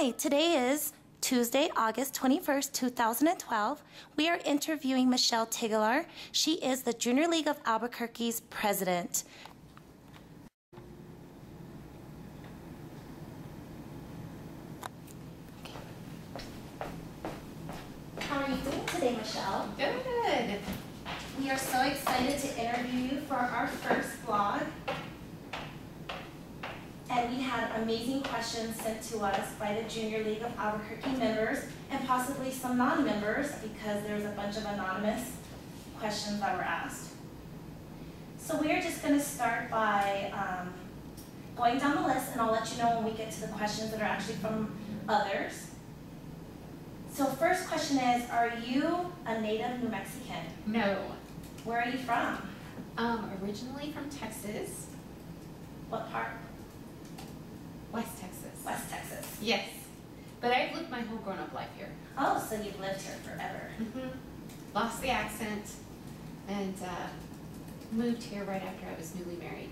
Hi, today is Tuesday, August 21st, 2012. We are interviewing Michele Tigelaar. She is the Junior League of Albuquerque's president. How are you doing today, Michele? Good. We are so excited to interview you for our first vlog. And we had amazing questions sent to us by the Junior League of Albuquerque members and possibly some non-members because there's a bunch of anonymous questions that were asked. So we are just going to start by going down the list, and I'll let you know when we get to the questions that are actually from others. So first question is, are you a native New Mexican? No. Where are you from? Originally from Texas. What part? West Texas. West Texas. Yes. But I've lived my whole grown-up life here. Oh, so you've lived here forever. Lost the accent and moved here right after I was newly married.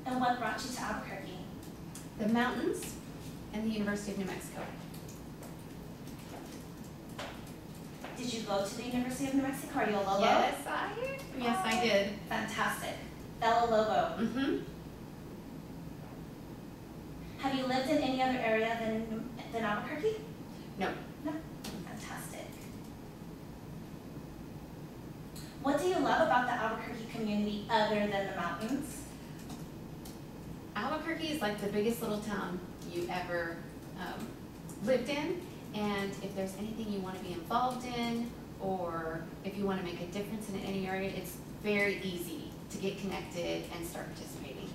And what brought you to Albuquerque? The mountains and the University of New Mexico. Did you go to the University of New Mexico? Are you a Lobo? Yes, I did. Fantastic. Fellow Lobo. Have you lived in any other area than Albuquerque? No. No? Fantastic. What do you love about the Albuquerque community other than the mountains? Albuquerque is like the biggest little town you ever lived in, and if there's anything you want to be involved in, or if you want to make a difference in any area, it's very easy to get connected and start participating.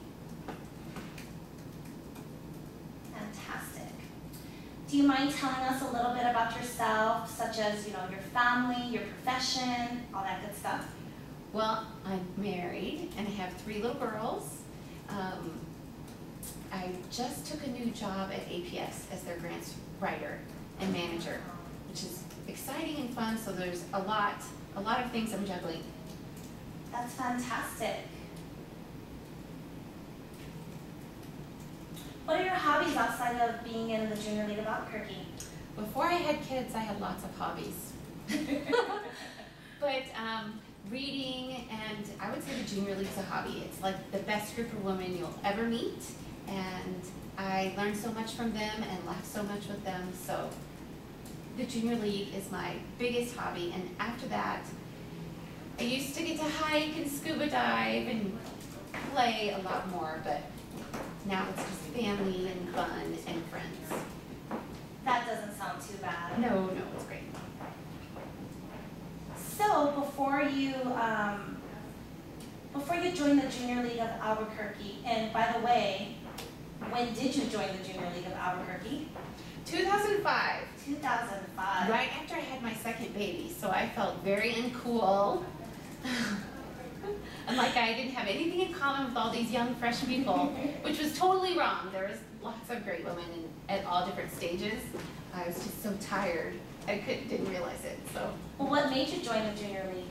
Fantastic. Do you mind telling us a little bit about yourself, such as, your family, your profession, all that good stuff? Well, I'm married and I have 3 little girls. I just took a new job at APS as their grants writer and manager, which is exciting and fun, so there's a lot of things I'm juggling. That's fantastic. What are your hobbies outside of being in the Junior League of Albuquerque? Before I had kids, I had lots of hobbies. But reading, and I would say the Junior League's a hobby. It's like the best group of women you'll ever meet, and I learned so much from them and laughed so much with them. So the Junior League is my biggest hobby, and after that, I used to get to hike and scuba dive and play a lot more, but now it's just family and fun and friends. That doesn't sound too bad. No, it's great. So before you joined the Junior League of Albuquerque, and by the way, when did you join the Junior League of Albuquerque? 2005. 2005. Right after I had my second baby, so I felt very uncool. And like I didn't have anything in common with all these young, fresh people, which was totally wrong. There was lots of great women at all different stages. I was just so tired. I didn't realize it. So. Well, what made you join the Junior League?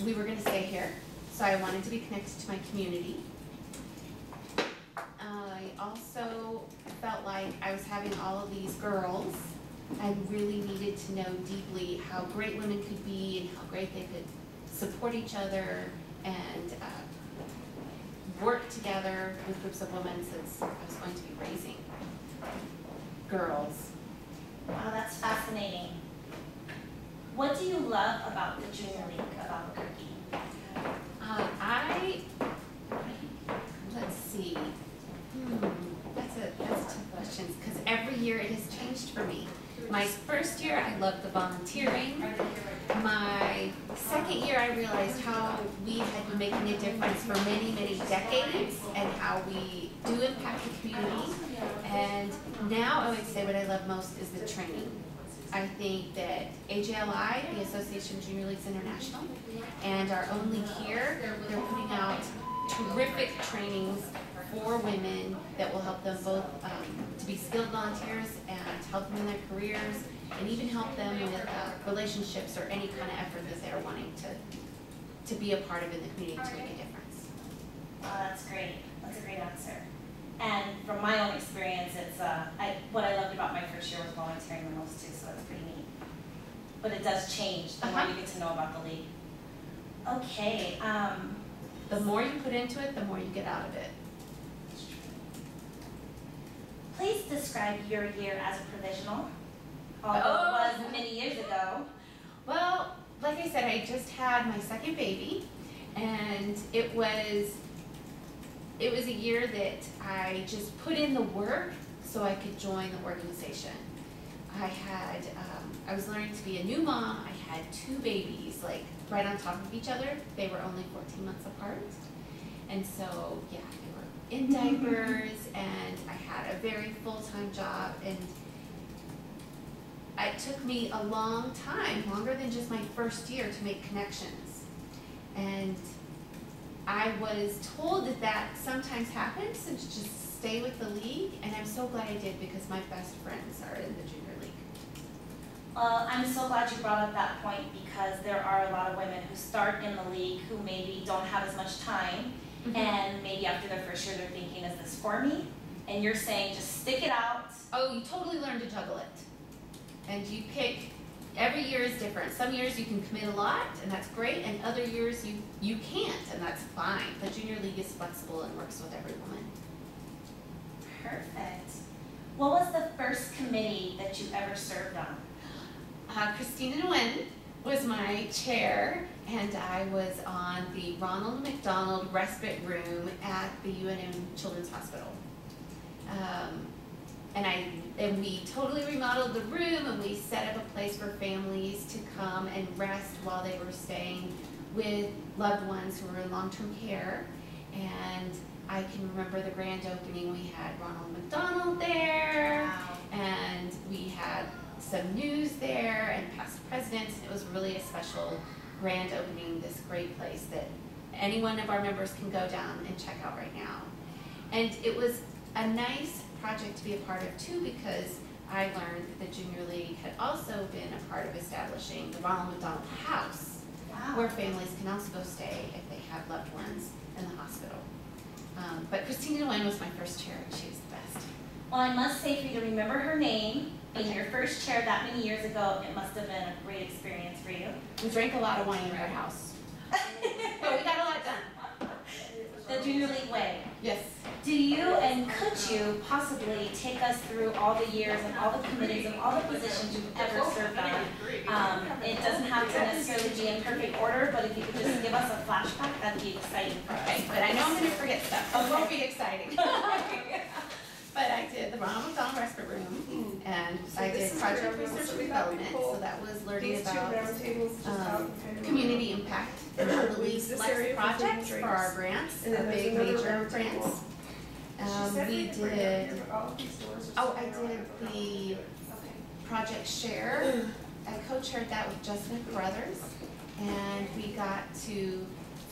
We were going to stay here, so I wanted to be connected to my community. I also felt like I was having all of these girls. I really needed to know deeply how great women could be and how great they could support each other and work together with groups of women, since I was going to be raising girls. Wow, that's fascinating. What do you love about the Junior League of Albuquerque? Let's see. That's tough questions, because every year it has changed for me. My first year, I loved the volunteering. My second year, I realized how we had been making a difference for many, many decades and how we do impact the community. And now I would say what I love most is the training. I think that JLA, the Association of Junior Leagues International, and our own league here, they're putting out terrific trainings for women that will help them both to be skilled volunteers and help them in their careers, and even help them with relationships or any kind of effort that they're wanting to be a part of in the community to make a difference. Oh, that's great. That's a great answer. And from my own experience, it's what I loved about my first year was volunteering the most too, so that's pretty neat. But it does change the more you get to know about the league. Okay. The more you put into it, the more you get out of it. Please describe your year as a provisional, although it was many years ago. Well, like I said, I just had my second baby, and it was a year that I just put in the work so I could join the organization. I was learning to be a new mom. I had two babies, like right on top of each other. They were only 14 months apart. And so, yeah, they were in diapers, and I had a very full-time job, and it took me a long time, longer than just my first year, to make connections. And I was told that sometimes happens, and to just stay with the league, and I'm so glad I did, because my best friends are in the junior league. Well, I'm so glad you brought up that point, because there are a lot of women who start in the league who maybe don't have as much time, and maybe after their first year they're thinking, is this for me? And you're saying just stick it out. Oh, you totally learn to juggle it. And you pick, every year is different. Some years you can commit a lot, and that's great, and other years you can't, and that's fine. The junior league is flexible and works with every woman. Perfect. What was the first committee that you ever served on? Christina Nguyen was my chair, and I was on the Ronald McDonald Respite Room at the UNM Children's Hospital. And we totally remodeled the room, and we set up a place for families to come and rest while they were staying with loved ones who were in long-term care. And I can remember the grand opening. We had Ronald McDonald there, and we had some news there and past presidents. It was really a special grand opening, this great place that any one of our members can go down and check out right now. And it was a nice project to be a part of too, because I learned that the Junior League had also been a part of establishing the Ronald McDonald House, where families can also go stay if they have loved ones in the hospital. But Christina Nguyen was my first chair, and she was the best. Well, I must say, for you to remember her name, being your first chair that many years ago, it must have been a great experience for you. We drank a lot of wine in our house, but we got a lot done. The Junior League way. Yes. Do you and could you possibly take us through all the years and all the committees and all the positions you've ever served on? It doesn't have to necessarily be in perfect order, but if you could just give us a flashback, that'd be exciting for us. Okay, but I know I'm going to forget stuff. It won't be exciting. But I did the Ronald McDonald Respite Room, and I did project research and development, so that was learning about community impact and how the league selects projects for our grants, the big major grants. We did, I did the Project Share. I co-chaired that with Justin Carruthers, and we got to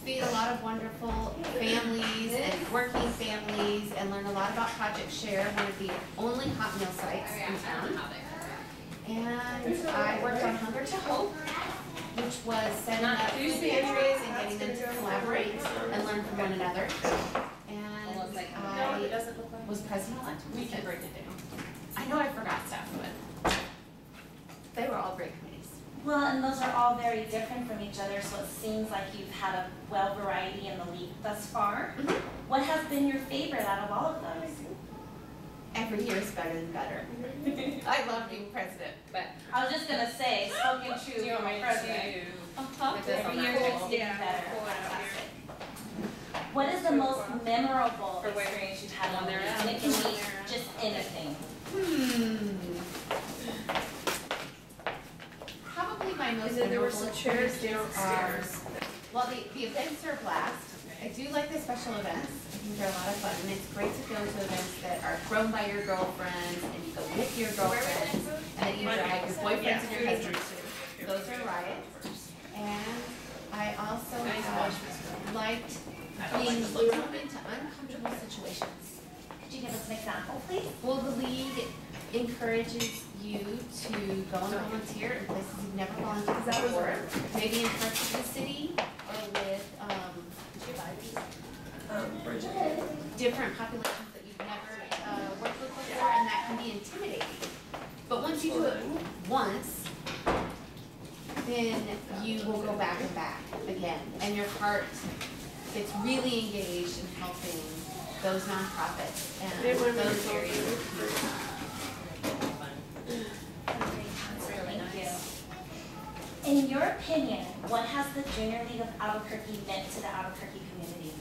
feed a lot of wonderful families and working families and learn a lot about Project Share, one of the only hot meal sites in town. And I worked on Hunger to Hope, which was setting up food pantries and getting them to collaborate and learn from one another. And I was president-elect. We can break it down. I know I forgot stuff, but they were all great committees. Well, and those are all very different from each other, so it seems like you've had a well variety in the league thus far. What has been your favorite out of all of those? Every year is better than better. I love being president, but I was just gonna say, spoken true from my president. Every year is getting better. Fantastic. What is the most memorable experience you've had on there? And it can be just anything. Probably my most memorable experiences are, well, the events are a blast. I do like the special events. I think they're a lot of fun, and it's great to go to events that are thrown by your girlfriends, and you go with your girlfriends, and then you drag your boyfriends and your husbands too. Those are riots. And I also liked being thrown into uncomfortable situations. Could you give us an example, please? Well, the league encourages you to go and volunteer in places you've never volunteered before, maybe in parts of the city or with different populations that you've never once you do it once, then you will go back and back again, and your heart gets really engaged in helping those nonprofits and those areas of community. Thank you. In your opinion, what has the Junior League of Albuquerque meant to the Albuquerque community?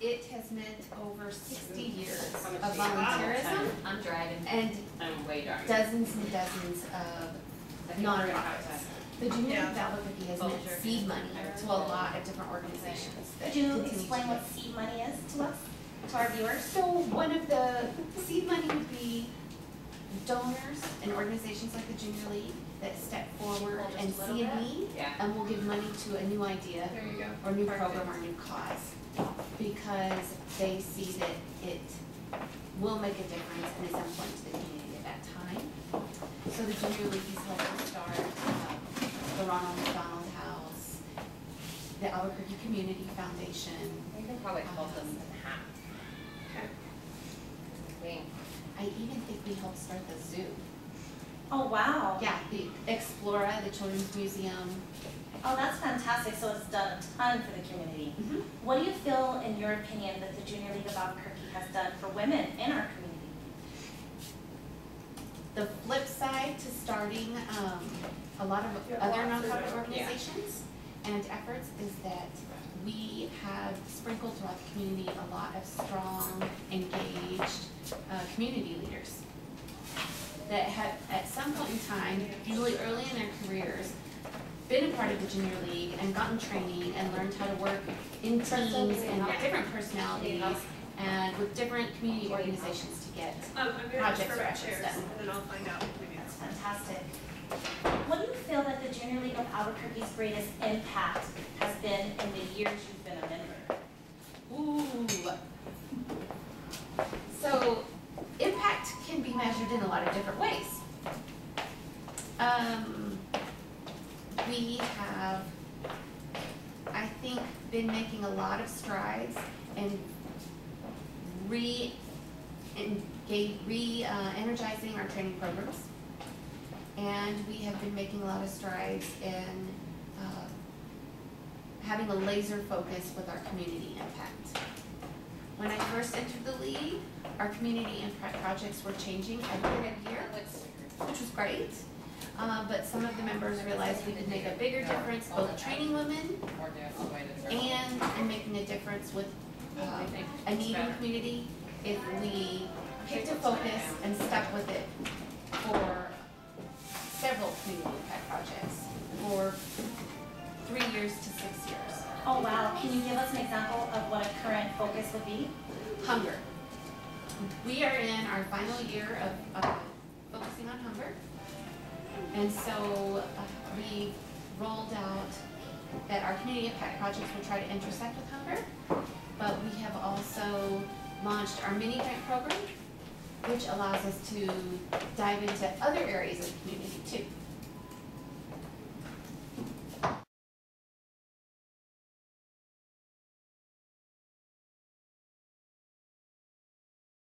It has meant over 60 years of volunteerism I'm driving. and I'm way driving. dozens and dozens of nonprofits. The Junior League of Albuquerque has meant seed money to a lot of different organizations. Could you explain what seed money is to us, to our viewers? So one of the seed money would be donors and organizations like the Junior League that step forward and see a need and will give money to a new idea or new program or new cause because they see that it will make a difference and is important to the community at that time. So the Junior League has helped us start the Ronald McDonald House, the Albuquerque Community Foundation. You can probably hold them in half. Okay. I even think we helped start the zoo. Oh, wow. Yeah, the Explora, the Children's Museum. Oh, that's fantastic. So it's done a ton for the community. What do you feel, in your opinion, that the Junior League of Albuquerque has done for women in our community? The flip side to starting a lot of other nonprofit organizations and efforts is that we have sprinkled throughout the community a lot of strong, engaged community leaders that have, at some point in time, usually early in their careers, been a part of the Junior League and gotten training and learned how to work in teams and with different personalities and with different community organizations to get projects or efforts done. And then I'll find out. That's fantastic. What do you feel that the Junior League of Albuquerque's greatest impact has been in the years you've been a member? Ooh. So, impact can be measured in a lot of different ways. We have, I think, been making a lot of strides and energizing our training programs. And we have been making a lot of strides in having a laser focus with our community impact. When I first entered the league, our community impact projects were changing every year, which was great. But some of the members realized we could make a bigger difference both training women and in making a difference with a need in the community if we picked a focus and stuck with it for several community impact projects for 3 years to 6 years. Oh, wow. Can you give us an example of what a current focus would be? Hunger. We are in our final year of focusing on hunger. And so we rolled out that our community impact projects will try to intersect with hunger, but we have also launched our mini grant program, which allows us to dive into other areas of the community too.